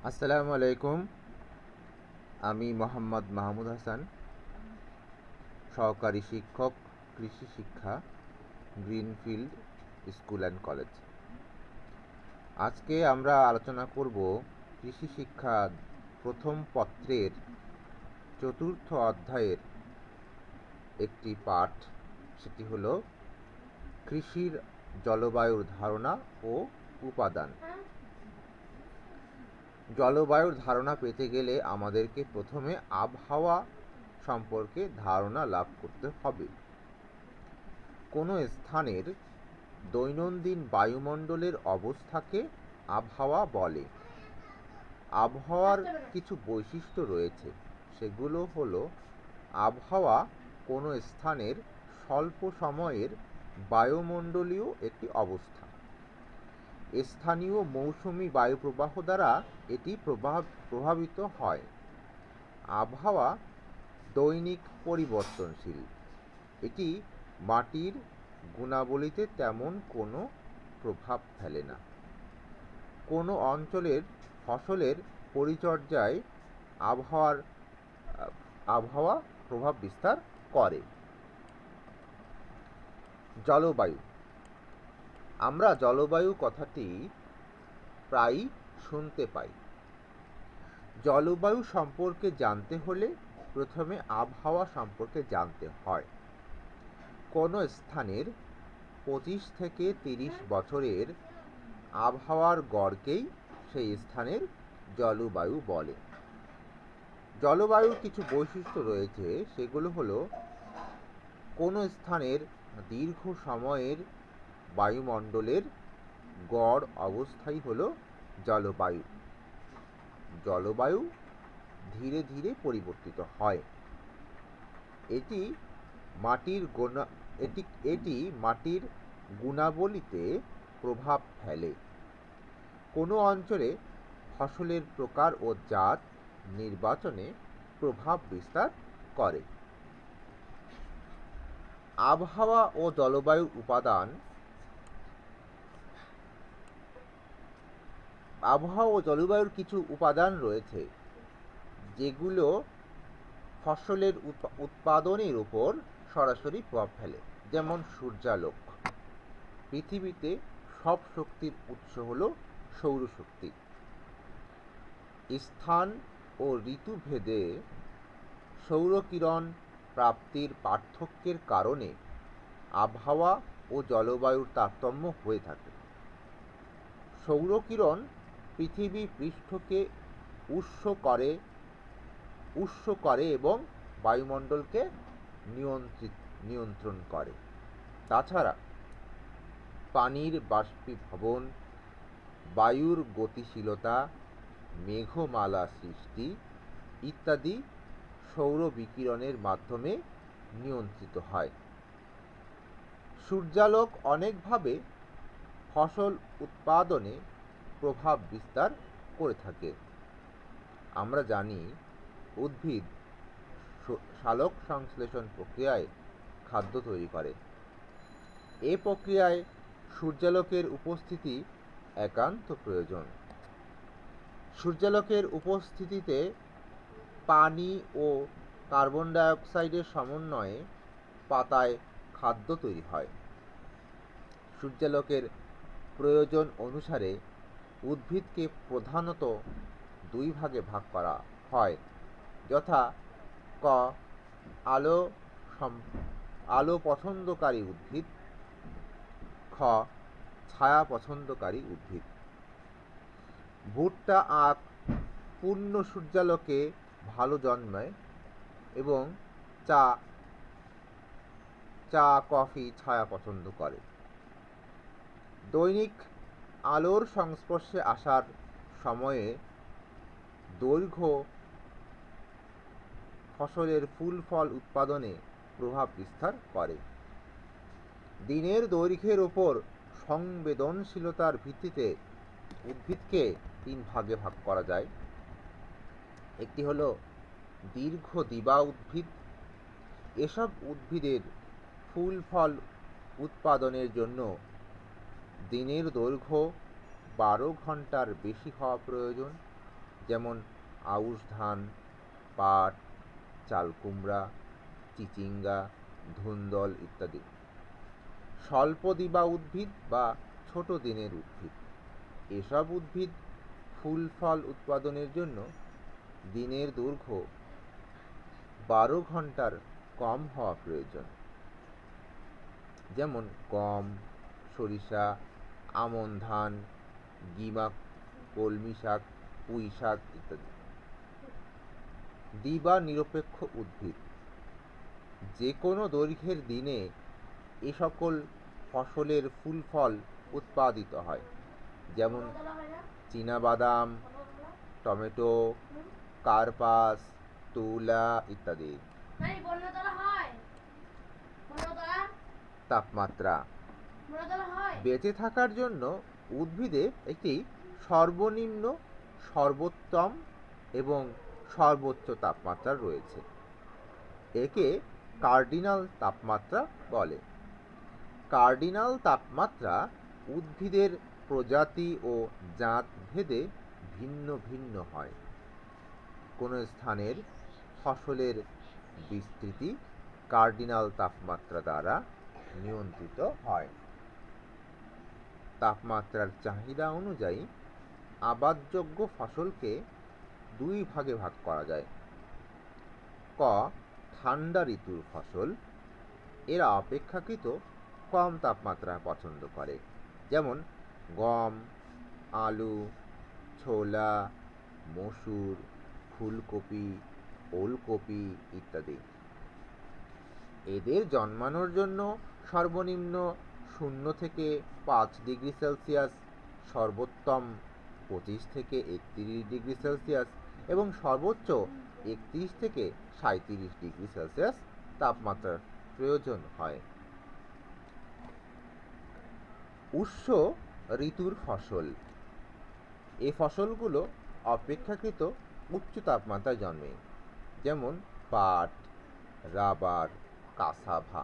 আসসালামু আলাইকুম। আমি মোহাম্মদ মাহমুদ হাসান, সহকারী শিক্ষক, কৃষি শিক্ষা, গ্রিনফিল্ড স্কুল অ্যান্ড কলেজ। আজকে আমরা আলোচনা করব কৃষি শিক্ষা প্রথম পত্রের চতুর্থ অধ্যায়ের একটি পাঠ। সেটি হলো কৃষির জলবায়ুর ধারণা ও উপাদান। জলবায়ুর ধারণা পেতে গেলে আমাদেরকে প্রথমে আবহাওয়া সম্পর্কে ধারণা লাভ করতে হবে। কোনো স্থানের দৈনন্দিন বায়ুমণ্ডলের অবস্থাকে আবহাওয়া বলে। আবহাওয়ার কিছু বৈশিষ্ট্য রয়েছে, সেগুলো হলো আবহাওয়া কোনো স্থানের স্বল্প সময়ের বায়ুমণ্ডলীয় একটি অবস্থা। স্থানীয় মৌসুমি বায়ুপ্রবাহ দ্বারা এটি প্রভাবিত হয়। আবহাওয়া দৈনিক পরিবর্তনশীল। এটি মাটির গুণাবলীতে তেমন কোনো প্রভাব ফেলে না। কোনো অঞ্চলের ফসলের পরিচর্যায় আবহাওয়া প্রভাব বিস্তার করে। জলবায়ু। আমরা জলবায়ু কথাটি প্রায়ই শুনতে পাই। জলবায়ু সম্পর্কে জানতে হলে প্রথমে আবহাওয়া সম্পর্কে জানতে হয়। কোনো স্থানের 25 থেকে 30 বছরের আবহাওয়ার গড়কেই সেই স্থানের জলবায়ু বলে। জলবায়ুর কিছু বৈশিষ্ট্য রয়েছে, সেগুলো হলো কোনো স্থানের দীর্ঘ সময়ের বায়ুমণ্ডলের গড় অবস্থাই হলো জলবায়ু। জলবায়ু ধীরে ধীরে পরিবর্তিত হয়। এটি মাটির গুণাবলীতে প্রভাব ফেলে। কোনো অঞ্চলে ফসলের প্রকার ও জাত নির্বাচনে প্রভাব বিস্তার করে। আবহাওয়া ও জলবায়ুর উপাদান। আবহাওয়া ও জলবায়ুর কিছু উপাদান রয়েছে, যেগুলো ফসলের উৎপাদনের উপর সরাসরি প্রভাব ফেলে। যেমন সূর্যালোক। পৃথিবীতে সব শক্তির উৎস হল সৌরশক্তি। স্থান ও ঋতুভেদে সৌরকিরণ প্রাপ্তির পার্থক্যের কারণে আবহাওয়া ও জলবায়ুর তারতম্য হয়ে থাকে। সৌরকিরণ পৃথিবী পৃষ্ঠকে উষ্ণ করে এবং বায়ুমণ্ডলকে নিয়ন্ত্রণ করে। তাছাড়া পানির বাষ্পীভবন, বায়ুর গতিশীলতা, মেঘমালা সৃষ্টি ইত্যাদি সৌর বিকিরণের মাধ্যমে নিয়ন্ত্রিত হয়। সূর্যালোক অনেকভাবে ফসল উৎপাদনে প্রভাব বিস্তার করে থাকে। আমরা জানি উদ্ভিদ সালোক সংশ্লেষণ প্রক্রিয়ায় খাদ্য তৈরি করে। এ প্রক্রিয়ায় সূর্যালোকের উপস্থিতি একান্ত প্রয়োজন। সূর্যালোকের উপস্থিতিতে পানি ও কার্বন ডাই অক্সাইডের সমন্বয়ে পাতায় খাদ্য তৈরি হয়। সূর্যালোকের প্রয়োজন অনুসারে উদ্ভিদকে প্রধানত দুই ভাগে ভাগ করা হয়, যথা ক আলো পছন্দকারী উদ্ভিদ, খ ছায়া পছন্দকারী উদ্ভিদ। ভুট্টা, আখ পূর্ণ সূর্যালোকে ভালো জন্মায় এবং চা কফি ছায়া পছন্দ করে। দৈনিক আলোর সংস্পর্শে আসার সময়ে দৈর্ঘ্য ফসলের ফুল ফল উৎপাদনে প্রভাব বিস্তার করে। দিনের দৈর্ঘ্যের উপর সংবেদনশীলতার ভিত্তিতে উদ্ভিদকে 3 ভাগে ভাগ করা যায়। একটি হলো দীর্ঘ দিবা উদ্ভিদ। এসব উদ্ভিদের ফুল ফল উৎপাদনের জন্য দিনের দৈর্ঘ্য 12 ঘন্টার বেশি হওয়া প্রয়োজন। যেমন আউশ ধান, পাট, চাল কুমড়া, চিচিঙ্গা, ধুন্দল ইত্যাদি। স্বল্প দিবা উদ্ভিদ বা ছোট দিনের উদ্ভিদ, এসব উদ্ভিদ ফুল ফল উৎপাদনের জন্য দিনের দৈর্ঘ্য 12 ঘন্টার কম হওয়া প্রয়োজন। যেমন গম, সরিষা, আমন ধান, গিমা, কলমি শাক, পুঁই শাক ইত্যাদি। দিবা নিরপেক্ষ উদ্ভিদ, যে কোনো দৈর্ঘ্যের দিনে এ সকল ফসলের ফুল ফল উৎপাদিত হয়। যেমন চীনাবাদাম, টমেটো, কার্পাস, তুলা ইত্যাদি। তাপমাত্রা, বেঁচে থাকার জন্য উদ্ভিদের একটি সর্বনিম্ন, সর্বোত্তম এবং সর্বোচ্চ তাপমাত্রা রয়েছে। একে কার্ডিনাল তাপমাত্রা বলে। কার্ডিনাল তাপমাত্রা উদ্ভিদের প্রজাতি ও জাত ভেদে ভিন্ন ভিন্ন হয়। কোনো স্থানের ফসলের বিস্তৃতি কার্ডিনাল তাপমাত্রা দ্বারা নিয়ন্ত্রিত হয়। তাপমাত্রার চাহিদা অনুযায়ী আবাদযোগ্য ফসলকে দুই ভাগে ভাগ করা যায়। ক, ঠান্ডা ঋতুর ফসল, এরা অপেক্ষাকৃত কম তাপমাত্রা পছন্দ করে। যেমন গম, আলু, ছোলা, মসুর, ফুলকপি, ওলকপি ইত্যাদি। এদের জন্মানোর জন্য সর্বনিম্ন 0 থেকে 5 ডিগ্রি সেলসিয়াস, সর্বোত্তম 25 থেকে 31 ডিগ্রি সেলসিয়াস এবং সর্বোচ্চ 31 থেকে 37 ডিগ্রি সেলসিয়াস তাপমাত্রার প্রয়োজন হয়। উষ্ণ ঋতুর ফসল, এই ফসলগুলো অপেক্ষাকৃত উচ্চ তাপমাত্রায় জন্মে। যেমন পাট, রাবার, কাসাভা।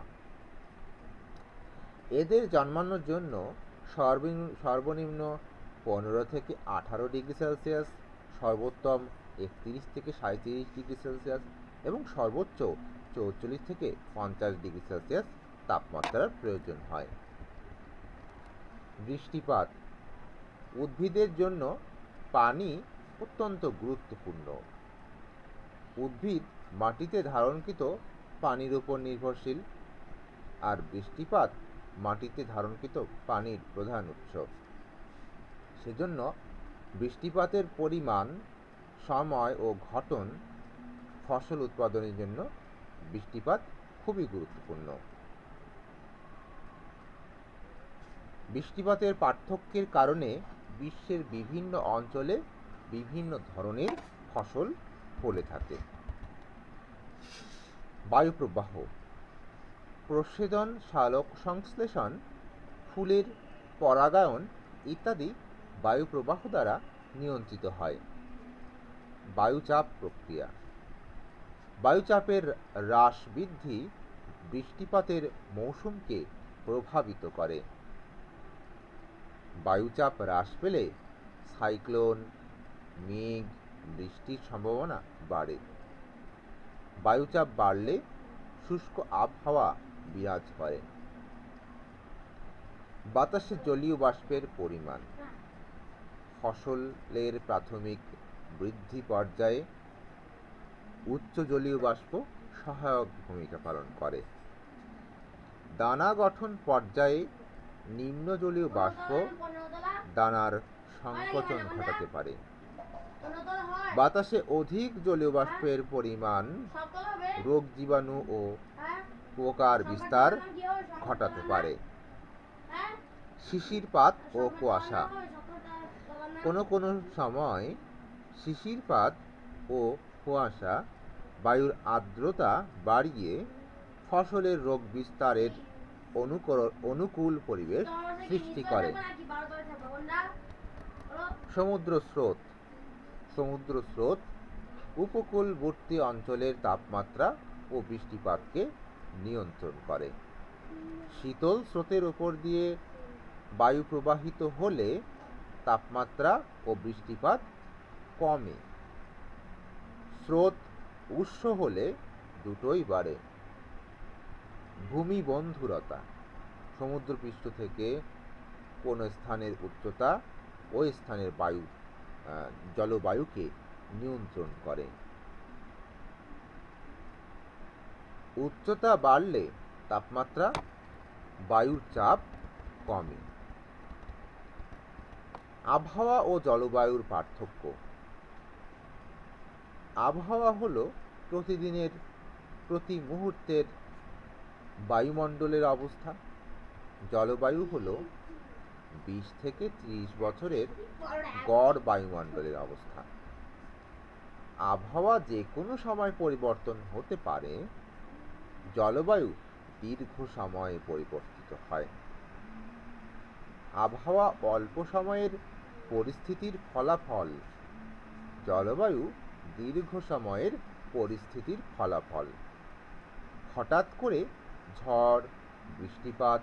এদের জন্মানোর জন্য সর্বনিম্ন 15 থেকে 18 ডিগ্রি সেলসিয়াস, সর্বোত্তম 31 থেকে 37 ডিগ্রি সেলসিয়াস এবং সর্বোচ্চ 44 থেকে 50 ডিগ্রি সেলসিয়াস তাপমাত্রার প্রয়োজন হয়। বৃষ্টিপাত, উদ্ভিদের জন্য পানি অত্যন্ত গুরুত্বপূর্ণ। উদ্ভিদ মাটিতে ধারণকৃত পানির উপর নির্ভরশীল, আর বৃষ্টিপাত মাটিতে ধারণকৃত পানির প্রধান উৎস। সেজন্য বৃষ্টিপাতের পরিমাণ, সময় ও ঘটন ফসল উৎপাদনের জন্য বৃষ্টিপাত খুবই গুরুত্বপূর্ণ। বৃষ্টিপাতের পার্থক্যের কারণে বিশ্বের বিভিন্ন অঞ্চলে বিভিন্ন ধরনের ফসল ফলে থাকে। বায়ুপ্রবাহ, প্রস্বেদন, সালোক সংশ্লেষণ, ফুলের পরাগায়ন ইত্যাদি বায়ুপ্রবাহ দ্বারা নিয়ন্ত্রিত হয়। বায়ুচাপ প্রক্রিয়া, বায়ুচাপের হ্রাস বৃদ্ধি বৃষ্টিপাতের মৌসুমকে প্রভাবিত করে। বায়ুচাপ হ্রাস পেলে সাইক্লোন, মেঘ, বৃষ্টির সম্ভাবনা বাড়ে। বায়ুচাপ বাড়লে শুষ্ক আবহাওয়া বিরাজ করে। বাতাসে জলীয় বাষ্পের পরিমাণ, ফসলের প্রাথমিক বৃদ্ধি পর্যায়ে উচ্চ জলীয় বাষ্প সহায়ক ভূমিকা পালন করে। দানা গঠন পর্যায়ে নিম্ন জলীয় বাষ্প দানার সংকোচন ঘটাতে পারে। বাতাসে অধিক জলীয় বাষ্পের পরিমাণ রোগ, জীবাণু ও পোকার বিস্তার ঘটাতে পারে। শিশিরপাত ও কুয়াশা, কোনো সময় শিশিরপাত ও কুয়াশা বায়ুর আর্দ্রতা বাড়িয়ে ফসলের রোগ বিস্তারের অনুকূল পরিবেশ সৃষ্টি করে। সমুদ্র স্রোত উপকূলবর্তী অঞ্চলের তাপমাত্রা ও বৃষ্টিপাতকে নিয়ন্ত্রণ করে। শীতল স্রোতের উপর দিয়ে বায়ু প্রবাহিত হলে তাপমাত্রা ও বৃষ্টিপাত কমে। স্রোত উৎস হলে দুটোই বাড়ে। ভূমি বন্ধুরতা, সমুদ্রপৃষ্ঠ থেকে কোনো স্থানের উচ্চতা ওই স্থানের জলবায়ুকে নিয়ন্ত্রণ করে। উচ্চতা বাড়লে তাপমাত্রা, বায়ুর চাপ কমে। আবহাওয়া ও জলবায়ুর পার্থক্য। আবহাওয়া হলো প্রতিদিনের, প্রতি মুহূর্তের বায়ুমণ্ডলের অবস্থা। জলবায়ু হলো 20 থেকে 30 বছরের গড় বায়ুমণ্ডলের অবস্থা। আবহাওয়া যে কোনো সময় পরিবর্তন হতে পারে, জলবায়ু দীর্ঘ সময়ে পরিবর্তিত হয়। আবহাওয়া অল্প সময়ের পরিস্থিতির ফলাফল, জলবায়ু দীর্ঘ সময়ের পরিস্থিতির ফলাফল। হঠাৎ করে ঝড়, বৃষ্টিপাত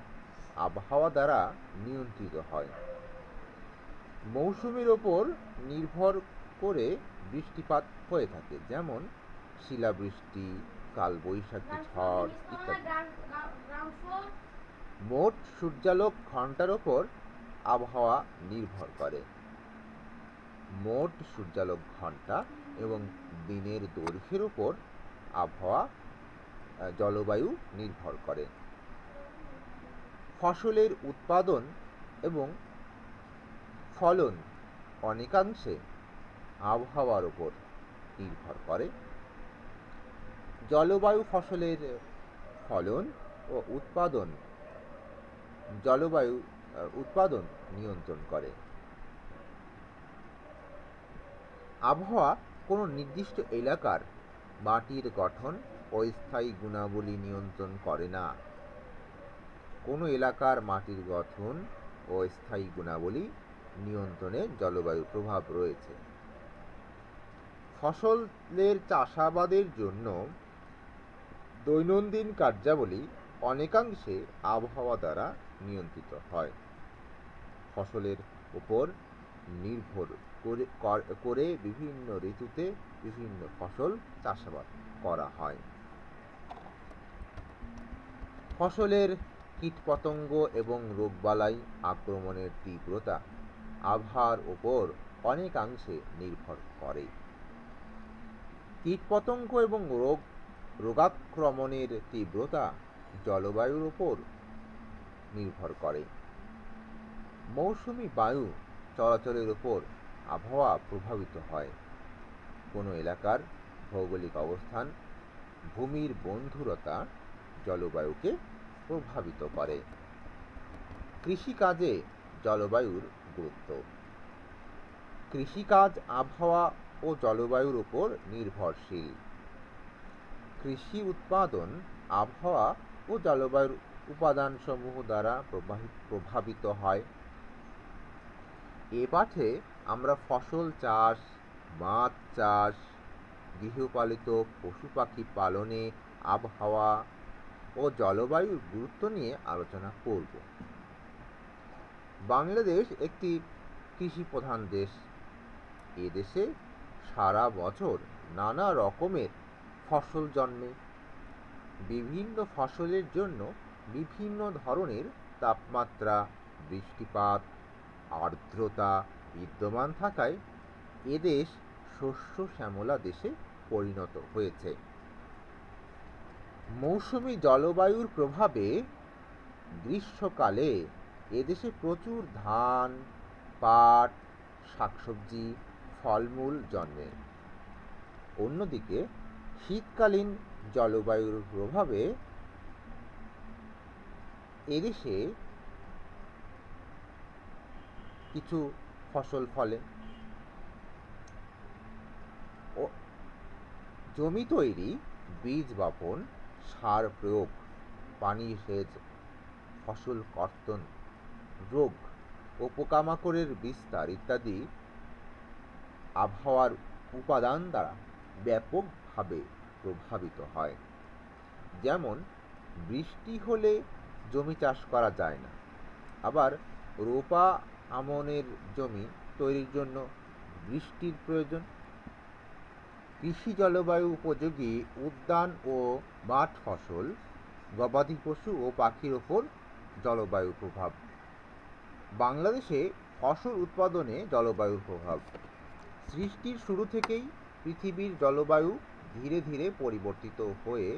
আবহাওয়া দ্বারা নিয়ন্ত্রিত হয়। মৌসুমীর ওপর নির্ভর করে বৃষ্টিপাত হয়ে থাকে, যেমন শিলাবৃষ্টি, কালবৈশাখী ঝড় ইত্যাদি। মোট সূর্যালোক ঘন্টার ওপর আবহাওয়া নির্ভর করে। মোট সূর্যালোক ঘন্টা এবং দিনের দৈর্ঘ্যের উপর জলবায়ু নির্ভর করে। ফসলের উৎপাদন এবং ফলন অনেকাংশে আবহাওয়ার উপর নির্ভর করে। জলবায়ু ফসলের ফলন ও উৎপাদন নিয়ন্ত্রণ করে। আবহাওয়া কোনো নির্দিষ্ট এলাকার মাটির গঠন ও স্থায়ী গুণাবলী নিয়ন্ত্রণ করে না। কোনো এলাকার মাটির গঠন ও স্থায়ী গুণাবলী নিয়ন্ত্রণে জলবায়ুর প্রভাব রয়েছে। ফসলের চাষাবাদের জন্য দৈনন্দিন কার্যাবলী অনেকাংশে আবহাওয়া দ্বারা নিয়ন্ত্রিত হয়। ফসলের উপর নির্ভর করে বিভিন্ন ঋতুতে বিভিন্ন ফসল চাষাবাদ করা হয়। ফসলের কীটপতঙ্গ এবং রোগবালাই আক্রমণের তীব্রতা আবহাওয়ার উপর অনেকাংশে নির্ভর করে। কীটপতঙ্গ এবং রোগাক্রমণের তীব্রতা জলবায়ুর উপর নির্ভর করে। মৌসুমী বায়ু চলাচলের উপর আবহাওয়া প্রভাবিত হয়। কোনো এলাকার ভৌগোলিক অবস্থান, ভূমির বন্ধুরতা জলবায়ুকে প্রভাবিত করে। কৃষিকাজে জলবায়ুর গুরুত্ব। কৃষিকাজ আবহাওয়া ও জলবায়ুর উপর নির্ভরশীল। কৃষি উৎপাদন আবহাওয়া ও জলবায়ুর উপাদানসমূহ দ্বারা প্রভাবিত হয়। এ পাঠে আমরা ফসল চাষ, মাছ চাষ, গৃহপালিত পশু পাখি পালনে আবহাওয়া ও জলবায়ুর গুরুত্ব নিয়ে আলোচনা করব। বাংলাদেশ একটি কৃষি প্রধান দেশ। এ দেশে সারা বছর নানা রকমের ফসল জন্মে। বিভিন্ন ফসলের জন্য বিভিন্ন ধরনের তাপমাত্রা, বৃষ্টিপাত, আর্দ্রতা বিদ্যমান থাকায় এদেশ শস্য শ্যামলা দেশে পরিণত হয়েছে। মৌসুমী জলবায়ুর প্রভাবে গ্রীষ্মকালে এদেশে প্রচুর ধান, পাট, শাকসবজি, ফলমূল জন্মে। অন্যদিকে শীতকালীন জলবায়ুর প্রভাবে এদেশে কিছু ফসল ফলে। জমি তৈরি, বীজ বপন, সার প্রয়োগ, পানি সেচ, ফসল কর্তন, রোগ ও পোকামাকড়ের বিস্তার ইত্যাদি আবহাওয়ার উপাদান দ্বারা ব্যাপকভাবে প্রভাবিত হয়। যেমন বৃষ্টি হলে জমি চাষ করা যায় না, আবার রোপা আমনের জমি তৈরির জন্য বৃষ্টির প্রয়োজন। কৃষি জলবায়ু উপযোগী উদ্যান ও মাঠ ফসল, গবাদি পশু ও পাখির ওপর জলবায়ুর প্রভাব। বাংলাদেশে ফসল উৎপাদনে জলবায়ুর প্রভাব। সৃষ্টির শুরু থেকেই পৃথিবীর জলবায়ু ধীরে ধীরে পরিবর্তিত হয়ে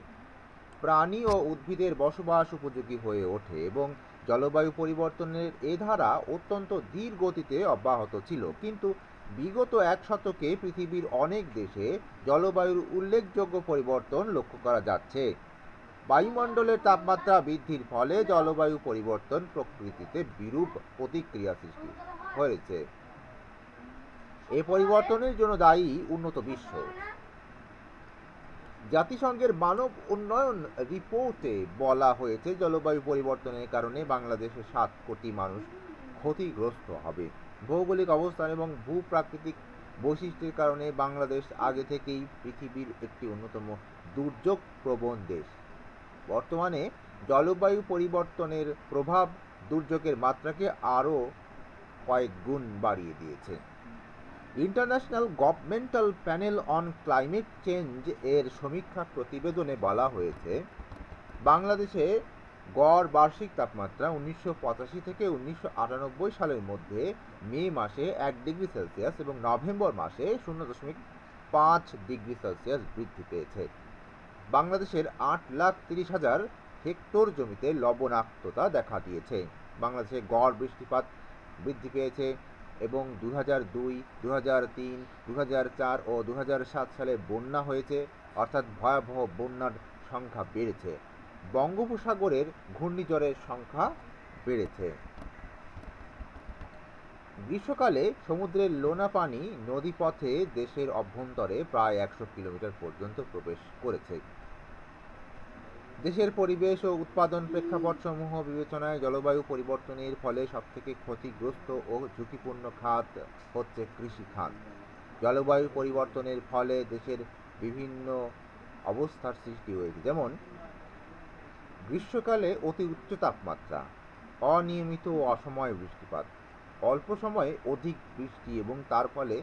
প্রাণী ও উদ্ভিদের বসবাস উপযোগী হয়ে ওঠে এবং জলবায়ু পরিবর্তনের এ ধারা অত্যন্ত ধীর গতিতে অব্যাহত ছিল, কিন্তু বিগত এক শতকে পৃথিবীর অনেক দেশে জলবায়ুর উল্লেখযোগ্য পরিবর্তন লক্ষ্য করা যাচ্ছে। বায়ুমণ্ডলের তাপমাত্রা বৃদ্ধির ফলে জলবায়ু পরিবর্তন প্রকৃতিতে বিরূপ প্রতিক্রিয়া সৃষ্টি হয়েছে। এ পরিবর্তনের জন্য দায়ী উন্নত বিশ্ব। জাতিসংঘের মানব উন্নয়ন রিপোর্টে বলা হয়েছে, জলবায়ু পরিবর্তনের কারণে বাংলাদেশের 7 কোটি মানুষ ক্ষতিগ্রস্ত হবে। ভৌগোলিক অবস্থান এবং ভূপ্রাকৃতিক বৈশিষ্ট্যের কারণে বাংলাদেশ আগে থেকেই পৃথিবীর একটি অন্যতম দুর্যোগ প্রবণ দেশ। বর্তমানে জলবায়ু পরিবর্তনের প্রভাব দুর্যোগের মাত্রাকে আরও কয়েক গুণ বাড়িয়ে দিয়েছে। International governmental panel on climate change এর সমীক্ষা প্রতিবেদনে বলা হয়েছে, বাংলাদেশে গড় বার্ষিক তাপমাত্রা 1985 থেকে 1998 সালের মধ্যে মে মাসে 1 ডিগ্রি সেলসিয়াস এবং নভেম্বর মাসে 0.5 ডিগ্রি সেলসিয়াস বৃদ্ধি পেয়েছে। বাংলাদেশের 8,30,000 হেক্টর জমিতে লবণাক্ততা দেখা দিয়েছে। বাংলাদেশে গড় বৃষ্টিপাত বৃদ্ধি পেয়েছে এবং 2002, 2003, 2004 ও 2007 সালে বন্যা হয়েছে, অর্থাৎ ভয়াবহ বন্যার সংখ্যা বেড়েছে। বঙ্গোপসাগরের ঘূর্ণিঝড়ের সংখ্যা বেড়েছে। গ্রীষ্মকালে সমুদ্রের লোনা পানি নদীপথে দেশের অভ্যন্তরে প্রায় 100 কিলোমিটার পর্যন্ত প্রবেশ করেছে। দেশের পরিবেশ ও উৎপাদন প্রেক্ষাপটসমূহ বিবেচনায় জলবায়ু পরিবর্তনের ফলে সবথেকে ক্ষতিগ্রস্ত ও ঝুঁকিপূর্ণ খাত হচ্ছে কৃষি খাত। জলবায়ু পরিবর্তনের ফলে দেশের বিভিন্ন অবস্থার সৃষ্টি হয়েছে, যেমন গ্রীষ্মকালে অতি উচ্চ তাপমাত্রা, অনিয়মিত ও অসময়ে বৃষ্টিপাত, অল্প সময়ে অধিক বৃষ্টি এবং তার ফলে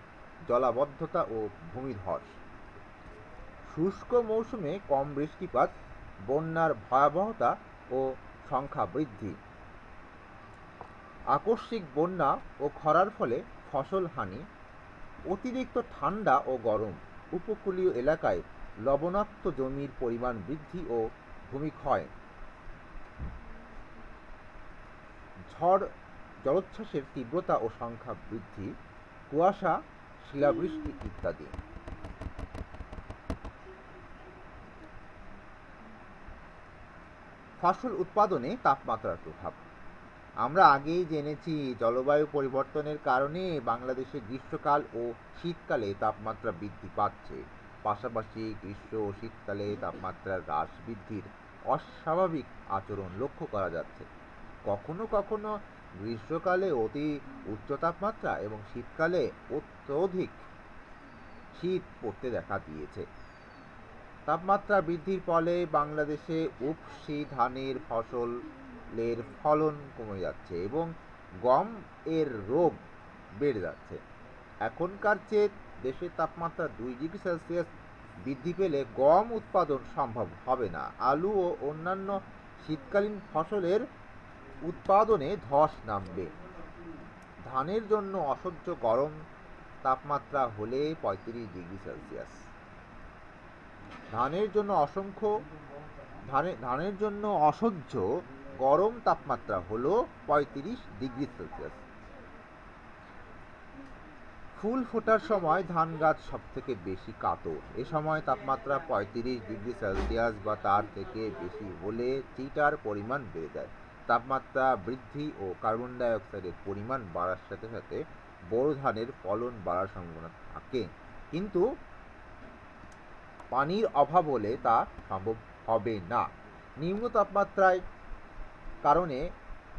জলাবদ্ধতা ও ভূমিধস। শুষ্ক মৌসুমে কম বৃষ্টিপাত, বন্যার ভয়াবহতা ও সংখ্যা বৃদ্ধি। আকস্মিক বন্যা ও খরার ফলে ফসল হানি, অতিরিক্ত ঠান্ডা ও গরম, উপকূলীয় এলাকায় লবণাক্ত জমির পরিমাণ বৃদ্ধি ও ভূমিক্ষয়, ঝড় জলোচ্ছ্বাসের তীব্রতা ও সংখ্যা বৃদ্ধি, কুয়াশা, শিলাবৃষ্টি ইত্যাদি। ফসল উৎপাদনে তাপমাত্রার প্রভাব। আমরা আগেই জেনেছি, জলবায়ু পরিবর্তনের কারণে বাংলাদেশে গ্রীষ্মকাল ও শীতকালে তাপমাত্রা বৃদ্ধি পাচ্ছে। পাশাপাশি গ্রীষ্ম ও শীতকালে তাপমাত্রার হ্রাস বৃদ্ধির অস্বাভাবিক আচরণ লক্ষ্য করা যাচ্ছে। কখনো কখনো গ্রীষ্মকালে অতি উচ্চ তাপমাত্রা এবং শীতকালে অত্যধিক শীত পড়তে দেখা দিয়েছে। তাপমাত্রা বৃদ্ধির ফলে বাংলাদেশে উপসি ধানের ফসলের ফলন কমে যাচ্ছে এবং গম এর রোগ বেড়ে যাচ্ছে। এখনকার চেয়ে দেশের তাপমাত্রা 2 ডিগ্রি সেলসিয়াস বৃদ্ধি পেলে গম উৎপাদন সম্ভব হবে না। আলু ও অন্যান্য শীতকালীন ফসলের উৎপাদনে ধস নামবে। ধানের জন্য অসহ্য গরম তাপমাত্রা হলে 35 ডিগ্রি সেলসিয়াস। ধানের জন্য অসহ্য গরম তাপমাত্রা হলো 35 ডিগ্রি সেলসিয়াস। ফুল ফোটার সময় ধান গাছ সব থেকে বেশি কাতর। এ সময় তাপমাত্রা 35 ডিগ্রি সেলসিয়াস বা তার থেকে বেশি হলে চিটার পরিমাণ বেড়ে যায়। তাপমাত্রা বৃদ্ধি ও কার্বন ডাই অক্সাইডের পরিমাণ বাড়ার সাথে সাথে বোরো ধানের ফলন বাড়ার সম্ভাবনা থাকে, কিন্তু পানির অভাব হলে তা সম্ভব হবে না। নিম্ন তাপমাত্রার কারণে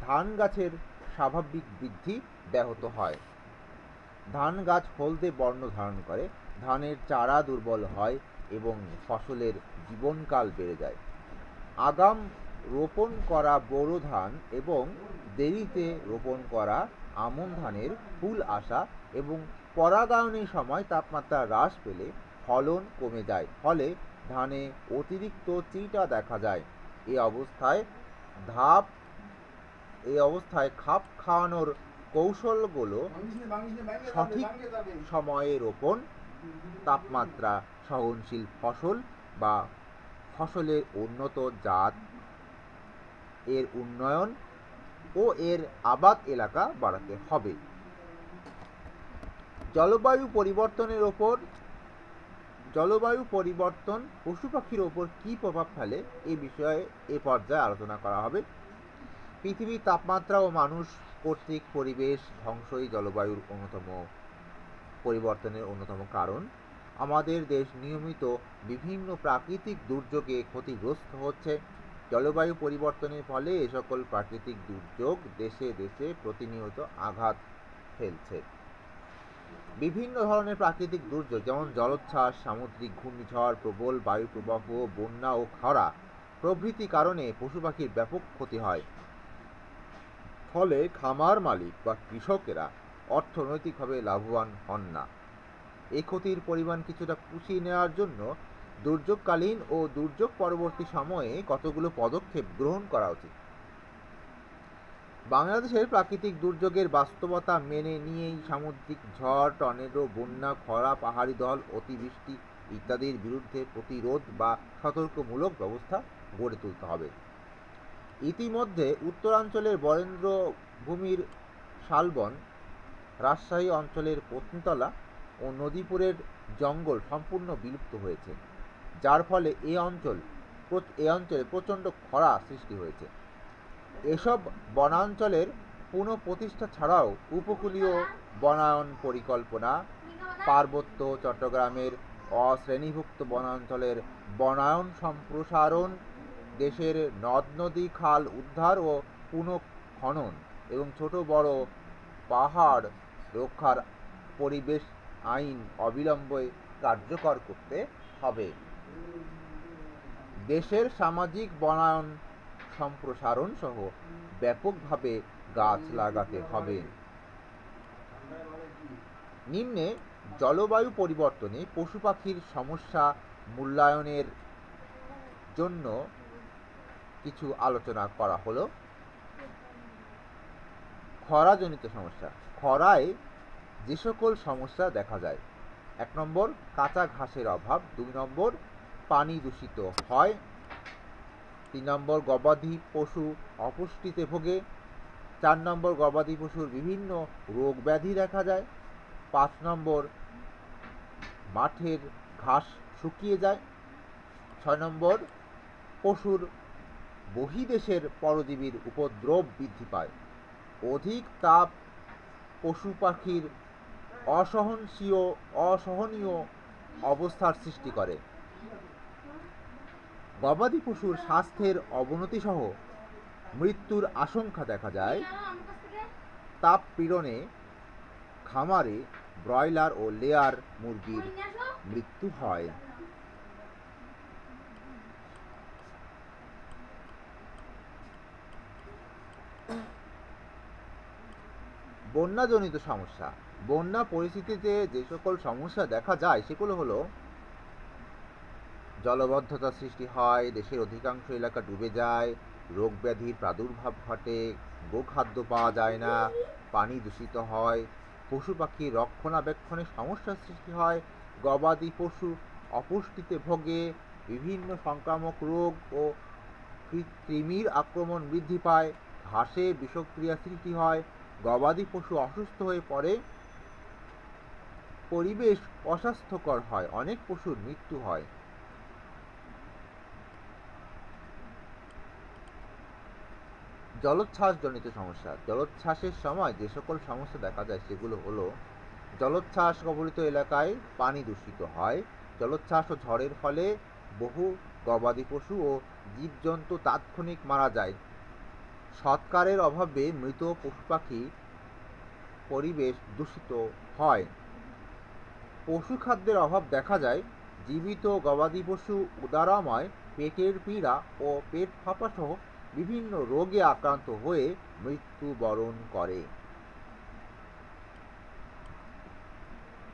ধান গাছের স্বাভাবিক বৃদ্ধি ব্যাহত হয়। ধান গাছ হলদে বর্ণ ধারণ করে, ধানের চারা দুর্বল হয় এবং ফসলের জীবনকাল বেড়ে যায়। আগাম রোপণ করা বোরো ধান এবং দেরিতে রোপণ করা আমন ধানের ফুল আসা এবং পরাগায়নের সময় তাপমাত্রা হ্রাস পেলে ফলন কমে যায়, ফলে ধানে অতিরিক্ত চিটা দেখা যায়। এই অবস্থায় খাপ খাওয়ানোর কৌশলগুলো সঠিক সময়ে রোপণ, তাপমাত্রা সহনশীল ফসল বা ফসলের উন্নত জাত এর উন্নয়ন ও এর আবাদ এলাকা বাড়াতে হবে। জলবায়ু পরিবর্তন পশু পাখির ওপর কী প্রভাব ফেলে এই বিষয়ে এ পর্যায়ে আলোচনা করা হবে। পৃথিবীর তাপমাত্রা ও মানুষ কর্তৃক পরিবেশ ধ্বংসই জলবায়ুর পরিবর্তনের অন্যতম কারণ। আমাদের দেশ নিয়মিত বিভিন্ন প্রাকৃতিক দুর্যোগে ক্ষতিগ্রস্ত হচ্ছে। জলবায়ু পরিবর্তনের ফলে এ সকল প্রাকৃতিক দুর্যোগ দেশে দেশে প্রতিনিয়ত আঘাত ফেলছে। বিভিন্ন ধরনের প্রাকৃতিক দুর্যোগ যেমন জলোচ্ছ্বাস, সামুদ্রিক ঘূর্ণিঝড়, প্রবল বায়ুপ্রবাহ, বন্যা ও খরা প্রভৃতি কারণে পশু পাখির ব্যাপক ক্ষতি হয়। ফলে খামার মালিক বা কৃষকেরা অর্থনৈতিকভাবে লাভবান হন না। এই ক্ষতির পরিমাণ কিছুটা পুষিয়ে নেওয়ার জন্য দুর্যোগকালীন ও দুর্যোগ পরবর্তী সময়ে কতগুলো পদক্ষেপ গ্রহণ করা উচিত। বাংলাদেশের প্রাকৃতিক দুর্যোগের বাস্তবতা মেনে নিয়েই সামুদ্রিক ঝড়, টর্নেডো, বন্যা, খরা, পাহাড়ি দল, অতিবৃষ্টি ইত্যাদির বিরুদ্ধে প্রতিরোধ বা সতর্কমূলক ব্যবস্থা গড়ে তুলতে হবে। ইতিমধ্যে উত্তরাঞ্চলের বরেন্দ্র ভূমির শালবন, রাজশাহী অঞ্চলের পত্নীতলা ও নদীপুরের জঙ্গল সম্পূর্ণ বিলুপ্ত হয়েছে, যার ফলে এ অঞ্চলে প্রচণ্ড খরা সৃষ্টি হয়েছে। এসব বনাঞ্চলের পুনঃপ্রতিষ্ঠা ছাড়াও উপকূলীয় বনায়ন পরিকল্পনা, পার্বত্য চট্টগ্রামের অশ্রেণীভুক্ত বনাঞ্চলের বনায়ন সম্প্রসারণ, দেশের নদ নদী খাল উদ্ধার ও পুনঃখনন এবং ছোট বড় পাহাড় রক্ষার পরিবেশ আইন অবিলম্বে কার্যকর করতে হবে। দেশের সামাজিক বনায়ন সম্প্রসারণ সহ ব্যাপকভাবে গাছ লাগাতে হবে। নিম্নে জলবায়ু পরিবর্তনে পশু পাখির সমস্যা মূল্যায়নের জন্য কিছু আলোচনা করা হলো। খরাজনিত সমস্যা। খরায় যে সকল সমস্যা দেখা যায়: 1 নম্বর কাঁচা ঘাসের অভাব, 2 নম্বর পানি দূষিত হয়, 3 নম্বর গবাদি পশু অপুষ্টিতে ভোগে, 4 নম্বর গবাদি পশুর বিভিন্ন রোগ ব্যাধি দেখা যায়, 5 নম্বর মাঠের ঘাস শুকিয়ে যায়, 6 নম্বর পশুর বহির্দেশের পরজীবীর উপদ্রব বৃদ্ধি পায়, অধিক তাপ পশু পাখির অসহনীয় অবস্থার সৃষ্টি করে, গবাদি পশুর স্বাস্থ্যের অবনতি সহ মৃত্যুর আশঙ্কা দেখা যায়। তাপ পীড়নে খামারে ব্রয়লার ও লেয়ার মুরগির মৃত্যু হয়। বন্যাজনিত সমস্যা। বন্যা পরিস্থিতিতে যে সকল সমস্যা দেখা যায় সেগুলো হলো: জলবদ্ধতা সৃষ্টি হয়, দেশের অধিকাংশ এলাকা ডুবে যায়, রোগ ব্যাধির প্রাদুর্ভাব ঘটে, গোখাদ্য পাওয়া যায় না, পানি দূষিত হয়, পশু পাখির রক্ষণাবেক্ষণে সমস্যার সৃষ্টি হয়, গবাদি পশু অপুষ্টিতে ভোগে, বিভিন্ন সংক্রামক রোগ ও কৃমির আক্রমণ বৃদ্ধি পায়, ঘাসে বিষক্রিয়া সৃষ্টি হয়, গবাদি পশু অসুস্থ হয়ে পড়ে, পরিবেশ অস্বাস্থ্যকর হয়, অনেক পশুর মৃত্যু হয়। জলোচ্ছ্বাসজনিত সমস্যা। জলোচ্ছ্বাসের সময় যে সকল সমস্যা দেখা যায় সেগুলো হলো: জলোচ্ছ্বাস কবলিত এলাকায় পানি দূষিত হয়, জলোচ্ছ্বাস ও ঝড়ের ফলে বহু গবাদি পশু ও জীবজন্তু তাৎক্ষণিক মারা যায়, সৎকারের অভাবে মৃত পশু পাখি, পরিবেশ দূষিত হয়, পশু খাদ্যের অভাব দেখা যায়, জীবিত গবাদি পশু উদারাময় পেটের পীড়া ও পেট ফাঁপা সহ বিভিন্ন রোগে আক্রান্ত হয়ে মৃত্যুবরণ করে।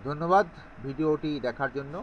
ধন্যবাদ ভিডিওটি দেখার জন্য।